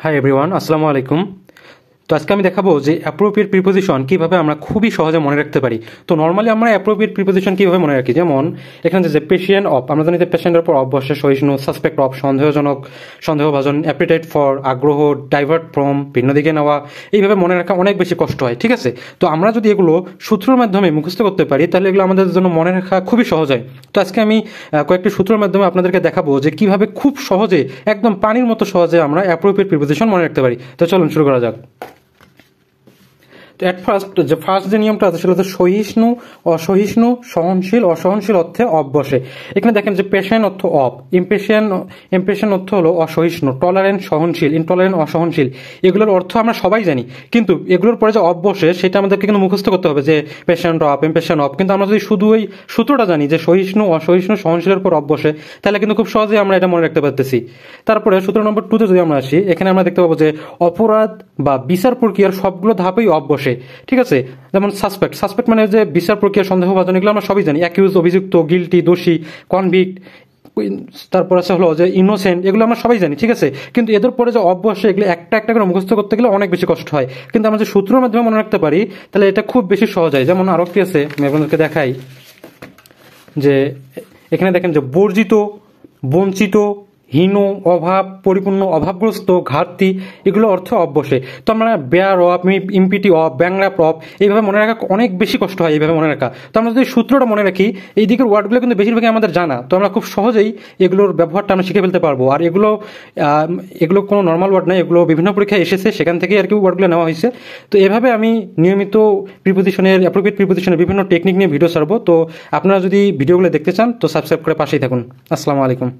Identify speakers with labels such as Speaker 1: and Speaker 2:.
Speaker 1: Hi everyone, আসসালামু আলাইকুম। তো আজকে আমি দেখাবো যে অ্যাপ্রোপ্রিয়েট প্রিপোজিশন কীভাবে আমরা খুবই সহজে মনে রাখতে পারি। তো নর্মালি আমরা অ্যাপ্রোপ্রিয়েট প্রিপোজিশন কীভাবে মনে রাখি, যেমন এখানে যে পেশেন্ট অফ, আমরা জানি যে পেশেন্টের পর অফ বসে, সহিষ্ণু, সাসপেক্ট অফ, সন্দেহজনক, সন্দেহভাজন, অ্যাপিটাইট ফর, আগ্রহ, ডাইভার্ট ফ্রম, ভিন্ন দিকে নেওয়া, এইভাবে মনে রাখা অনেক বেশি কষ্ট হয়, ঠিক আছে। তো আমরা যদি এগুলো সূত্রের মাধ্যমে মুখস্থ করতে পারি তাহলে এগুলো আমাদের জন্য মনে রাখা খুবই সহজ হয়। তো আজকে আমি কয়েকটি সূত্রের মাধ্যমে আপনাদেরকে দেখাবো যে কীভাবে খুব সহজে, একদম পানির মতো সহজে আমরা অ্যাপ্রোপ্রিয়েট প্রিপোজিশন মনে রাখতে পারি। তো চলুন শুরু করা যাক। তো ফার্স্ট যে নিয়মটা আছে সেটা হচ্ছে সহিষ্ণু, অসহিষ্ণু, সহনশীল, অসহনশীল অর্থে অফ বসে। এখানে দেখেন যে পেশেন্ট অর্থ অফ, ইমপেশেন্ট অর্থ হলো অসহিষ্ণু, টলারেন্ট সহনশীল, ইনটলারেন্ট অসহনশীল। এগুলোর অর্থ আমরা সবাই জানি, কিন্তু এগুলোর পরে যে অফ বসে সেটা আমাদেরকে কিন্তু মুখস্থ করতে হবে, যে পেশেন্ট অফ, ইমপেশেন্ট অফ। কিন্তু আমরা যদি শুধু ওই সূত্রটা জানি যে সহিষ্ণু, অসহিষ্ণু, সহনশীলের পর অফ বসে, তাহলে কিন্তু খুব সহজেই আমরা এটা মনে রাখতে পারতেছি। তারপরে সূত্র নম্বর 2 তে যদি আমরা আসি, এখানে আমরা দেখতে পাবো যে অপরাধ বা বিচার প্রক্রিয়ার সবগুলো ধাপেই অফ বসে, ঠিক আছে। যেমন সাসপেক্ট মানে যে বিচার প্রক্রিয়া, সন্দেহভাজন, এগুলো আমরা সবই জানি। অ্যাকিউজ অভিযুক্ত, গিলটি দোষী, কনভিক্ট, তারপর আছে হলো যে ইনোসেন্ট, এগুলো আমরা সবাই জানি, ঠিক আছে। কিন্তু এদের পরে যে অফ বসে, এগুলো একটা একটা করে মুখস্থ করতে গেলে অনেক বেশি কষ্ট হয়। কিন্তু আমরা যে সূত্রের মাধ্যমে মনে রাখতে পারি তাহলে এটা খুব বেশি সহজ হয়। যেমন আরো কি আছে আমি আপনাদেরকে দেখাই, যে এখানে দেখেন যে বর্জিত, বঞ্চিত, হীন, অভাব, পরিপূর্ণ, অভাবগ্রস্ত, ঘাটতি, এগুলো অর্থ অফ বসে। তো আমরা বেয়ার অফ, ইম্পিটি অফ, ব্যাংরাপ অফ, এইভাবে মনে রাখা অনেক বেশি কষ্ট হয় এইভাবে মনে রাখা। তো আমরা যদি সূত্রটা মনে রাখি, এই দিকের ওয়ার্ডগুলো কিন্তু বেশিরভাগই আমাদের জানা, তো আমরা খুব সহজেই এগুলোর ব্যবহারটা আমরা শিখে ফেলতে পারবো। আর এগুলো কোনো নর্মাল ওয়ার্ড নয়, এগুলো বিভিন্ন পরীক্ষায় এসেছে, সেখান থেকে আর কি ওয়ার্ডগুলো নেওয়া হয়েছে। তো এভাবে আমি নিয়মিত প্রিপোজিশনের, অ্যাপ্রোপ্রিয়েট প্রিপোজিশনের বিভিন্ন টেকনিক নিয়ে ভিডিও ছাড়বো। তো আপনারা যদি ভিডিওগুলো দেখতে চান তো সাবস্ক্রাইব করে পাশেই থাকুন। আসসালামু আলাইকুম।